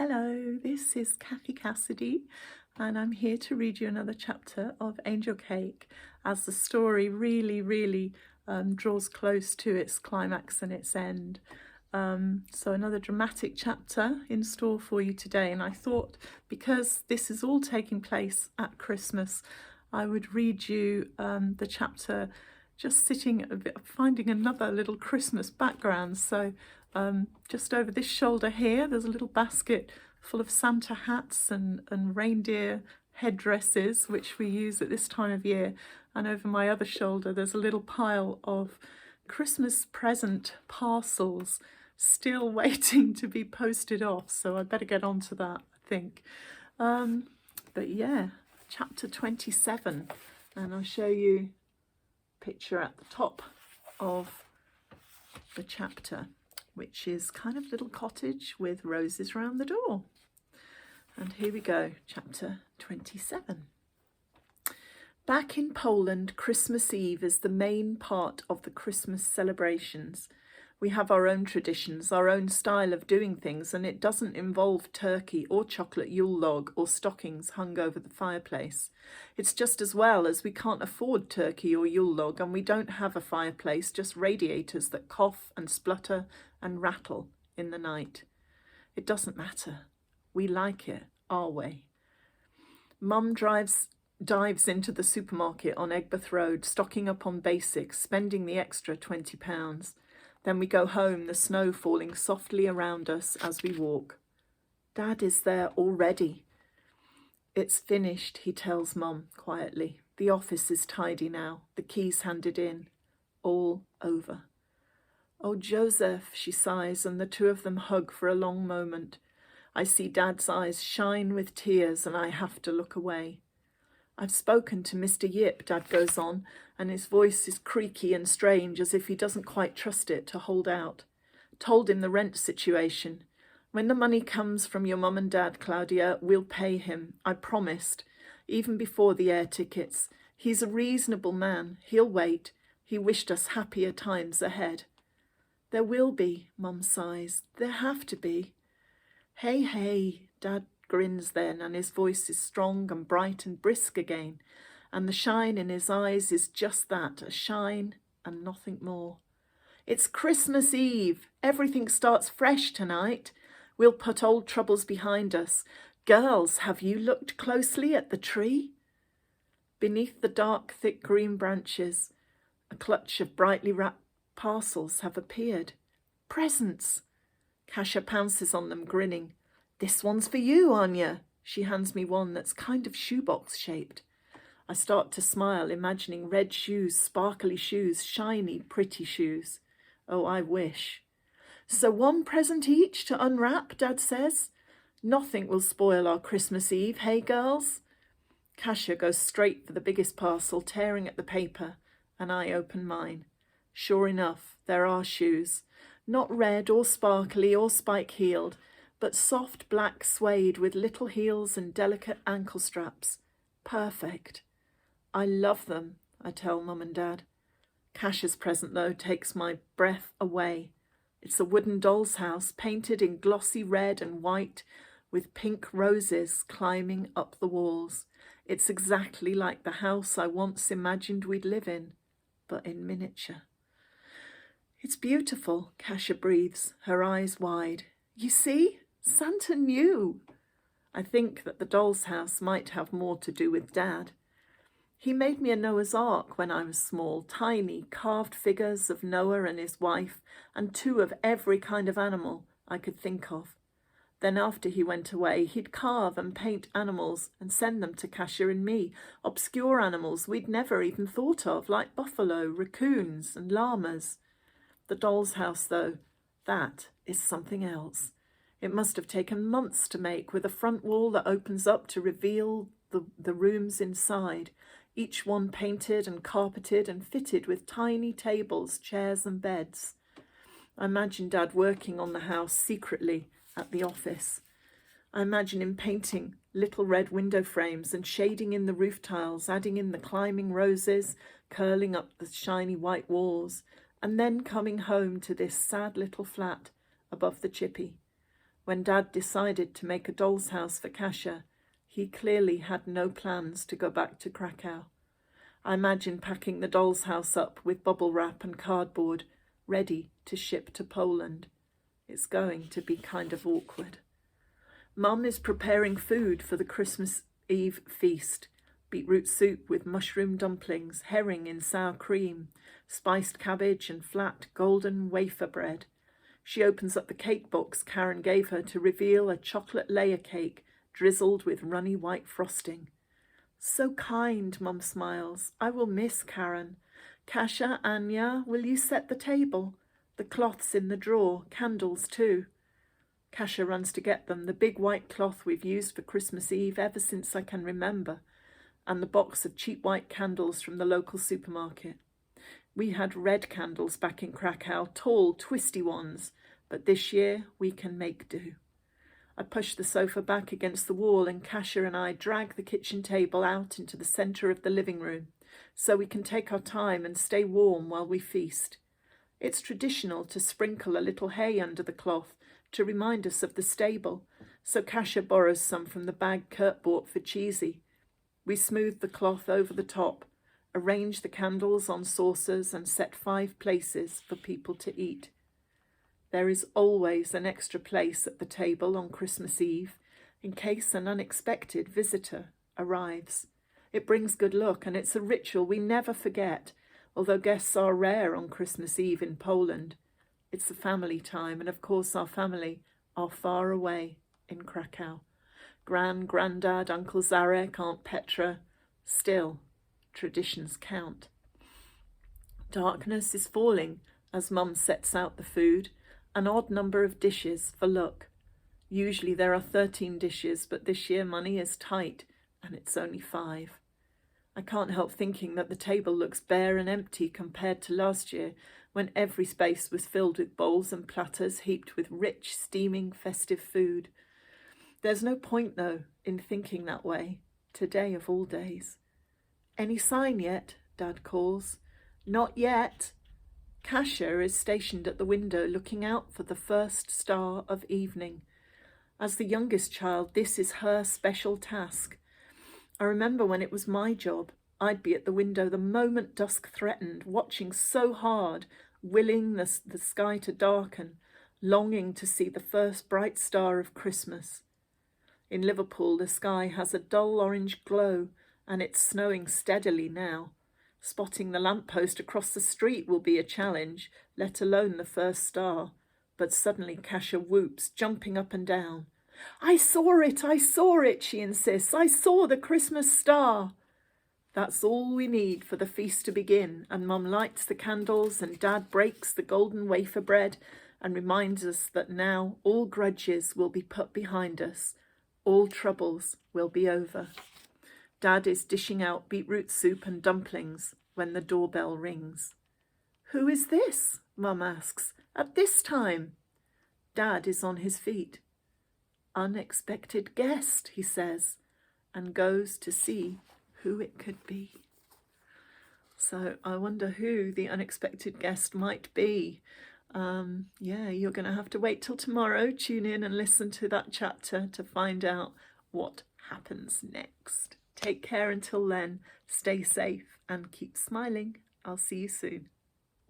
Hello, this is Cathy Cassidy, and I'm here to read you another chapter of Angel Cake as the story really draws close to its climax and its end. So another dramatic chapter in store for you today, and I thought because this is all taking place at Christmas, I would read you the chapter just sitting a bit, finding another little Christmas background. So just over this shoulder here, there's a little basket full of Santa hats and reindeer headdresses, which we use at this time of year. And over my other shoulder, there's a little pile of Christmas present parcels still waiting to be posted off. So I better get on to that, I think. But yeah, chapter 27, and I'll show you a picture at the top of the chapter, which is kind of little cottage with roses round the door. And here we go, chapter 27. Back in Poland, Christmas Eve is the main part of the Christmas celebrations. We have our own traditions, our own style of doing things, and it doesn't involve turkey or chocolate Yule log or stockings hung over the fireplace. It's just as well as we can't afford turkey or Yule log, and we don't have a fireplace, just radiators that cough and splutter and rattle in the night. It doesn't matter. We like it our way. Mum dives into the supermarket on Egbert Road, stocking up on basics, spending the extra £20. Then we go home, the snow falling softly around us as we walk. Dad is there already. It's finished, he tells Mum quietly. The office is tidy now, the keys handed in. All over. Oh, Joseph, she sighs, and the two of them hug for a long moment. I see Dad's eyes shine with tears, and I have to look away. I've spoken to Mr. Yip, Dad goes on, and his voice is creaky and strange, as if he doesn't quite trust it to hold out. Told him the rent situation. When the money comes from your mum and Dad, Claudia, we'll pay him. I promised, even before the air tickets. He's a reasonable man. He'll wait. He wished us happier times ahead. There will be, Mum sighs. There have to be. Hey, Dad grins then, and his voice is strong and bright and brisk again, and the shine in his eyes is just that, a shine and nothing more. It's Christmas Eve. Everything starts fresh tonight. We'll put old troubles behind us. Girls, have you looked closely at the tree? Beneath the dark, thick green branches, a clutch of brightly wrapped parcels have appeared. Presents. Kasia pounces on them, grinning. This one's for you, Anya. She hands me one that's kind of shoebox shaped. I start to smile, imagining red shoes, sparkly shoes, shiny, pretty shoes. Oh, I wish. So one present each to unwrap, Dad says. Nothing will spoil our Christmas Eve, hey girls? Kasia goes straight for the biggest parcel, tearing at the paper, and I open mine. Sure enough, there are shoes. Not red or sparkly or spike-heeled, but soft black suede with little heels and delicate ankle straps. Perfect. I love them, I tell Mum and Dad. Kasia's present, though, takes my breath away. It's a wooden doll's house, painted in glossy red and white, with pink roses climbing up the walls. It's exactly like the house I once imagined we'd live in, but in miniature. It's beautiful, Kasia breathes, her eyes wide. You see? Santa knew. I think that the doll's house might have more to do with Dad. He made me a Noah's Ark when I was small, tiny, carved figures of Noah and his wife, and two of every kind of animal I could think of. Then after he went away, he'd carve and paint animals and send them to Kasia and me, obscure animals we'd never even thought of, like buffalo, raccoons, and llamas. The doll's house, though, that is something else. It must have taken months to make, with a front wall that opens up to reveal the rooms inside, each one painted and carpeted and fitted with tiny tables, chairs and beds. I imagine Dad working on the house secretly at the office. I imagine him painting little red window frames and shading in the roof tiles, adding in the climbing roses, curling up the shiny white walls, and then coming home to this sad little flat above the chippy, When Dad decided to make a doll's house for Kasia, he clearly had no plans to go back to Krakow. I imagine packing the doll's house up with bubble wrap and cardboard, ready to ship to Poland. It's going to be kind of awkward. Mum is preparing food for the Christmas Eve feast. Beetroot soup with mushroom dumplings, herring in sour cream, spiced cabbage and flat golden wafer bread. She opens up the cake box Karen gave her to reveal a chocolate layer cake drizzled with runny white frosting. So kind, Mum smiles. I will miss Karen. Kasia, Anya, will you set the table? The cloth's in the drawer, candles too. Kasia runs to get them, the big white cloth we've used for Christmas Eve ever since I can remember, and the box of cheap white candles from the local supermarket. We had red candles back in Krakow, tall, twisty ones, but this year we can make do. I push the sofa back against the wall and Kasia and I drag the kitchen table out into the centre of the living room so we can take our time and stay warm while we feast. It's traditional to sprinkle a little hay under the cloth to remind us of the stable, so Kasia borrows some from the bag Kurt bought for Cheesy. We smooth the cloth over the top, arrange the candles on saucers and set 5 places for people to eat. There is always an extra place at the table on Christmas Eve in case an unexpected visitor arrives. It brings good luck and it's a ritual we never forget, although guests are rare on Christmas Eve in Poland. It's the family time and of course our family are far away in Krakow. Granddad, Uncle Zarek, Aunt Petra. Still, traditions count. Darkness is falling as Mum sets out the food, an odd number of dishes for luck. Usually there are 13 dishes, but this year money is tight and it's only 5. I can't help thinking that the table looks bare and empty compared to last year when every space was filled with bowls and platters heaped with rich, steaming, festive food. There's no point, though, in thinking that way, today of all days. Any sign yet? Dad calls. Not yet. Kasia is stationed at the window looking out for the first star of evening. As the youngest child, this is her special task. I remember when it was my job, I'd be at the window the moment dusk threatened, watching so hard, willing the sky to darken, longing to see the first bright star of Christmas. In Liverpool, the sky has a dull orange glow, and it's snowing steadily now. Spotting the lamppost across the street will be a challenge, let alone the first star. But suddenly Kasia whoops, jumping up and down. I saw it, she insists. I saw the Christmas star. That's all we need for the feast to begin, and Mum lights the candles and Dad breaks the golden wafer bread and reminds us that now all grudges will be put behind us. All troubles will be over. Dad is dishing out beetroot soup and dumplings when the doorbell rings. Who is this? Mum asks. At this time? Dad is on his feet. Unexpected guest, he says, and goes to see who it could be. So I wonder who the unexpected guest might be. You're going to have to wait till tomorrow. Tune in and listen to that chapter to find out what happens next. Take care until then. Stay safe and keep smiling. I'll see you soon.